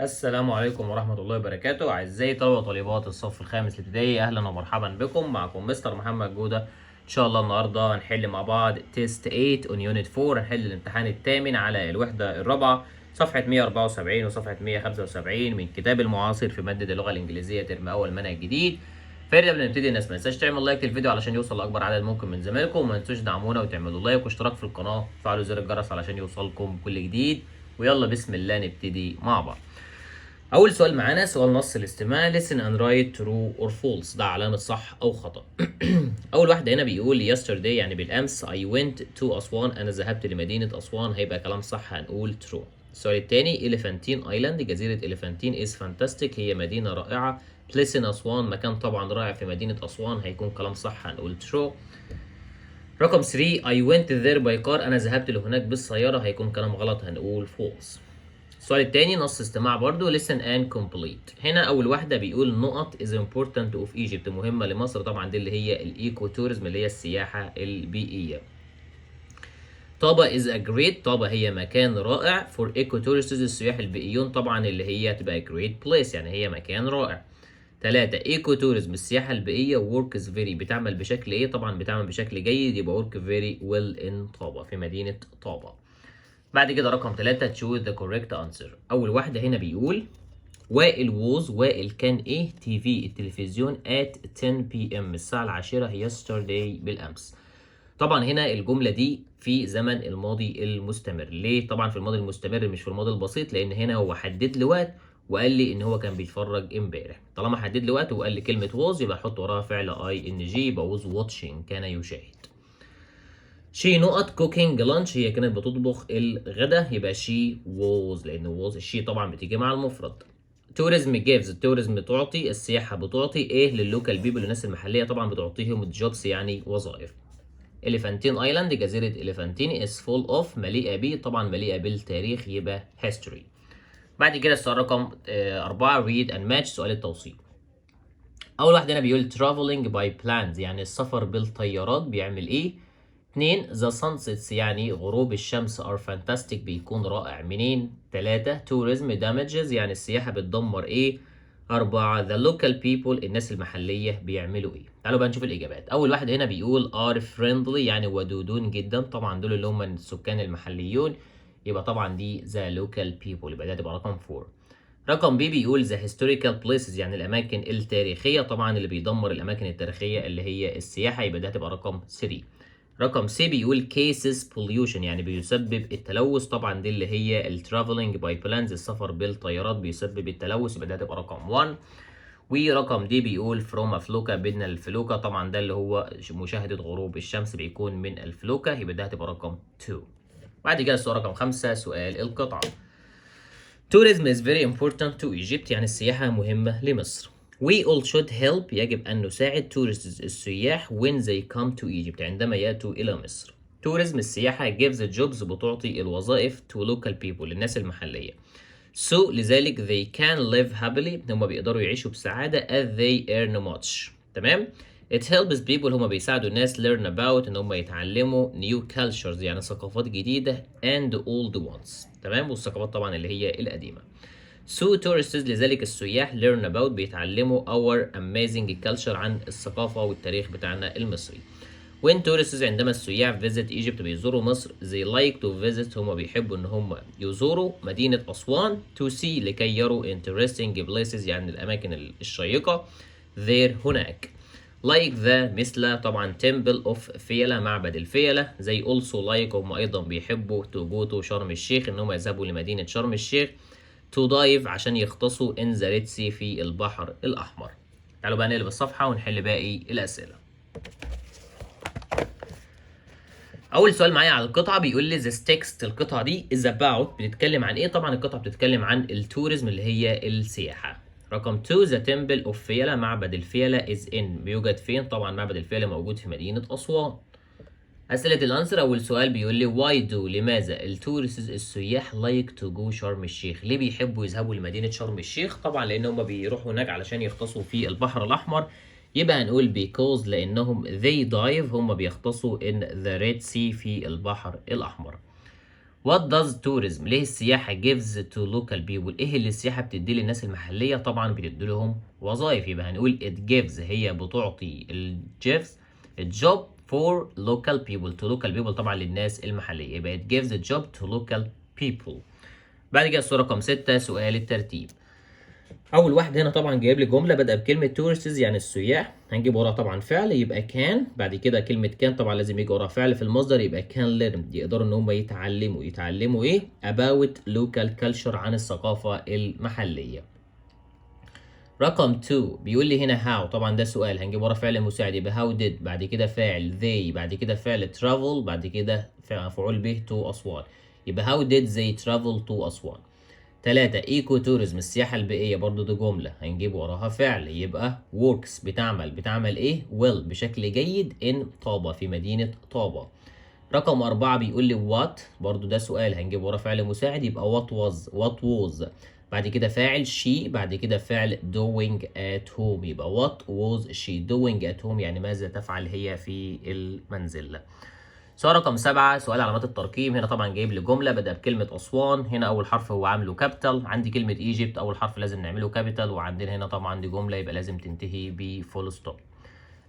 السلام عليكم ورحمة الله وبركاته. أعزائي طلبة وطالبات الصف الخامس الابتدائي، أهلا ومرحبا بكم. معكم مستر محمد جودة. إن شاء الله النهاردة هنحل مع بعض تيست 8 on unit 4. هنحل الامتحان الثامن على الوحدة الرابعة، صفحة 174 وصفحة 175 من كتاب المعاصر في مادة اللغة الإنجليزية ترم أول منهج جديد. قبل ما نبتدي الناس ما تنساش تعمل لايك للفيديو علشان يوصل لأكبر عدد ممكن من زمايلكم، وما تنسوش تدعمونا وتعملوا لايك واشتراك في القناة وتفعلوا زر الجرس علشان يوصلكم كل جديد. ويلا بسم الله نبتدي مع بعض. أول سؤال معانا سؤال نص الاستماع listen and write true or false، ده علامة صح أو خطأ. أول واحدة هنا بيقول yesterday يعني بالأمس I went to أسوان، أنا ذهبت لمدينة أسوان، هيبقى كلام صح هنقول true. السؤال التاني Elephantine Island، جزيرة Elephantine is fantastic، هي مدينة رائعة. place in أسوان مكان طبعا رائع في مدينة أسوان، هيكون كلام صح هنقول true. رقم 3 I went there by car، أنا ذهبت لهناك بالسيارة، هيكون كلام غلط هنقول false. السؤال التاني نص استماع برضو listen and complete. هنا أول واحدة بيقول نقط is important of Egypt، مهمة لمصر، طبعا دي اللي هي الإيكو توريزم اللي هي السياحة البيئية. طابة is a great، طابة هي مكان رائع for eco tourists السياح البيئيون، طبعا اللي هي هتبقى great place يعني هي مكان رائع. 3 ايكو توريزم السياحة البيئية work is very بتعمل بشكل ايه؟ طبعا بتعمل بشكل جيد، يبقى work very well in طابة في مدينة طابة. بعد كده رقم 3 choose the correct answer. أول واحدة هنا بيقول وائل كان ايه تي في التلفزيون at 10 p.m الساعة العاشرة yesterday بالأمس. طبعا هنا الجملة دي في زمن الماضي المستمر. ليه طبعا في الماضي المستمر مش في الماضي البسيط؟ لأن هنا هو حدد لي وقت وقال لي ان هو كان بيتفرج امبارح. طالما حدد لي وقت وقال لي كلمة was يبقى احط وراها فعل اي ان جي، يبقى was watching كان يشاهد. شي نقط كوكينج لانش هي كانت بتطبخ الغدا، يبقى شي ووز لان ووز الشي طبعا بتيجي مع المفرد. توريزم جيفز التوريزم تعطي، السياحه بتعطي ايه لللوكال بيبل الناس المحليه، طبعا بتعطيهم جوبس يعني وظائف. اليفانتين ايلاند جزيره اليفانتين از فول اوف مليئه بيه، طبعا مليئه بالتاريخ يبقى هيستوري. بعد كده السؤال رقم 4 ريد اند ماتش سؤال التوصيل. اول واحد هنا بيقول traveling by planes يعني السفر بالطيارات بيعمل ايه؟ 2 the sunsets يعني غروب الشمس are fantastic بيكون رائع منين؟ 3 tourism damages يعني السياحة بتدمر ايه؟ 4 the local people الناس المحلية بيعملوا ايه؟ تعالوا بقى نشوف الإجابات. أول واحد هنا بيقول are friendly يعني ودودون جدا، طبعا دول اللي هم السكان المحليون، يبقى طبعا دي the local people، يبقى ده تبقى رقم 4. رقم بي بيقول the historical places يعني الأماكن التاريخية، طبعا اللي بيدمر الأماكن التاريخية اللي هي السياحة، يبقى ده هتبقى رقم 3. رقم سي بيقول cases pollution يعني بيسبب التلوث، طبعا دي اللي هي ال traveling by planes السفر بالطيارات بيسبب التلوث، يبقى ده هتبقى رقم 1. ورقم دي بيقول from a فلوكة بدنا الفلوكة، طبعا ده اللي هو مشاهدة غروب الشمس بيكون من الفلوكة، يبقى ده هتبقى رقم 2. بعد كده السؤال رقم 5 سؤال القطعة. tourism is very important to Egypt يعني السياحة مهمة لمصر. We all should help يجب أن نساعد tourists السياح when they come to Egypt عندما يأتوا إلى مصر. tourism السياحة gives jobs بتعطي الوظائف to local people للناس المحلية. So لذلك they can live happily هم بيقدروا يعيشوا بسعادة as they earn much. تمام؟ It helps people هم بيساعدوا الناس learn about ان هم يتعلموا new cultures يعني ثقافات جديدة and old ones. تمام؟ والثقافات طبعا اللي هي القديمة. So tourists لذلك السياح learn about بيتعلموا our amazing culture عن الثقافة والتاريخ بتاعنا المصري. When tourists عندما السياح visit Egypt بيزوروا مصر they like to visit هم بيحبوا ان هم يزوروا مدينة أسوان to see لكي يروا interesting places يعني الأماكن الشيقة there هناك. like the مثل طبعا temple of فيلة معبد الفيلة. they also like هم أيضا بيحبوا to go to شرم الشيخ إن هم يذهبوا لمدينة شرم الشيخ. to dive عشان يغطسوا in the Red Sea في البحر الأحمر. تعالوا بقى نقلب الصفحة ونحل باقي الأسئلة. أول سؤال معايا على القطعة بيقول لي this text القطعة دي is about بتتكلم عن إيه؟ طبعا القطعة بتتكلم عن التوريزم اللي هي السياحة. رقم 2 the temple of فيلة معبد الفيلة is in بيوجد فين؟ طبعا معبد الفيلة موجود في مدينة أسوان. أسئلة الأنسر. أول سؤال بيقول لي why do لماذا التورستس السياح like to go شرم الشيخ ليه بيحبوا يذهبوا لمدينة شرم الشيخ؟ طبعا لأن هم بيروحوا هناك علشان يغطسوا في البحر الأحمر، يبقى هنقول because لأنهم they dive هم بيغطسوا in the Red Sea في البحر الأحمر. What does tourism ليه السياحة gives to local people؟ ايه اللي السياحة بتدي للناس المحلية؟ طبعا بتدي لهم وظائف، يبقى هنقول it gives هي بتعطي gives job for local people to local people طبعا للناس المحلية، يبقى it gives a job to local people. بعد كده الصورة رقم 6 سؤال الترتيب. اول واحد هنا طبعا جايب لي جمله بادئه بكلمه tourists يعني السياح، هنجيب وراها طبعا فعل يبقى كان، بعد كده كلمه كان طبعا لازم يجي وراها فعل في المصدر يبقى كان learn، يقدروا ان هم يتعلموا ايه about local culture عن الثقافه المحليه. رقم 2 بيقول لي هنا how، طبعا ده سؤال هنجيب وراه فعل مساعد يبقى how did، بعد كده فاعل they، بعد كده فعل travel، بعد كده مفعول به to أسوان، يبقى how did they travel to أسوان. 3 ايكو توريزم السياحة البيئية، برضو دي جملة هنجيب وراها فعل يبقى works بتعمل ايه well بشكل جيد in طابة في مدينة طابة. رقم 4 بيقول لي what، برضو ده سؤال هنجيب وراه فعل مساعد يبقى what was، بعد كده فاعل she، بعد كده فعل doing at home، يبقى what was she doing at home يعني ماذا تفعل هي في المنزل. سؤال رقم 7 سؤال علامات الترقيم، هنا طبعا جايب لي جمله بدأ بكلمه اسوان، هنا اول حرف هو عامله كابيتال، عندي كلمه ايجيبت اول حرف لازم نعمله كابيتال، وعندنا هنا طبعا دي جمله يبقى لازم تنتهي بفول ستوب.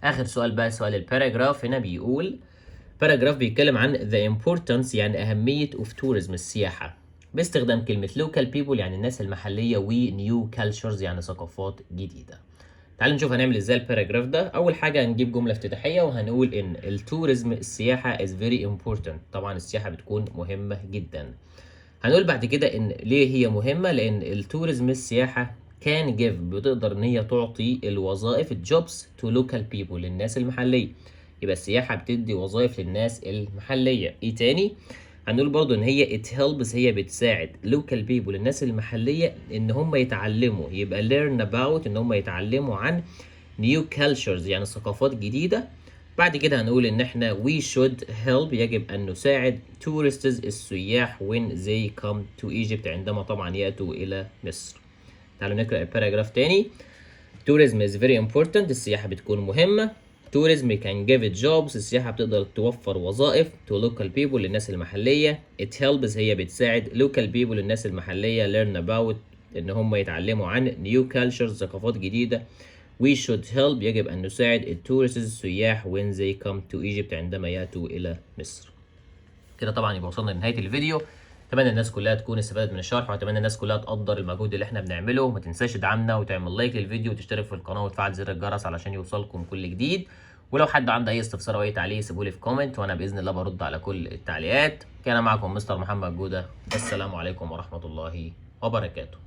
اخر سؤال بقى سؤال الباراجراف، هنا بيقول باراجراف بيتكلم عن the importance يعني اهميه of tourism السياحه باستخدام كلمه local people يعني الناس المحليه و new cultures يعني ثقافات جديده. تعالوا نشوف هنعمل ازاي الباراجراف ده. اول حاجه هنجيب جمله افتتاحيه وهنقول ان التوريزم السياحه is very important، طبعا السياحه بتكون مهمه جدا. هنقول بعد كده ان ليه هي مهمه، لان التوريزم السياحه can give بتقدر ان هي تعطي الوظائف jobs to local people للناس المحليه، يبقى السياحه بتدي وظائف للناس المحليه. ايه تاني؟ هنقول برضو ان هي it helps هي بتساعد local people الناس المحلية ان هم يتعلموا، يبقى learn about ان هم يتعلموا عن new cultures يعني ثقافات جديدة. بعد كده هنقول ان احنا we should help يجب ان نساعد tourists السياح when they come to Egypt عندما طبعا يأتوا الى مصر. تعالوا نقرأ الباراجراف تاني. tourism is very important السياحة بتكون مهمة. tourism can give jobs السياحة بتقدر توفر وظائف to local people للناس المحلية. it helps هي بتساعد local people للناس المحلية learn about إن هم يتعلموا عن new cultures ثقافات جديدة. we should help يجب أن نساعد tourists السياح when they come to Egypt عندما يأتوا إلى مصر. كده طبعا يبقى وصلنا لنهاية الفيديو. اتمنى الناس كلها تكون استفادت من الشرح، واتمنى الناس كلها تقدر المجهود اللي احنا بنعمله. ما تنساش تدعمنا وتعمل لايك للفيديو وتشترك في القناه وتفعل زر الجرس علشان يوصلكم كل جديد. ولو حد عنده اي استفسار او اي تعليق سيبولي في كومنت وانا باذن الله برد على كل التعليقات. كان معكم مستر محمد جوده، السلام عليكم ورحمه الله وبركاته.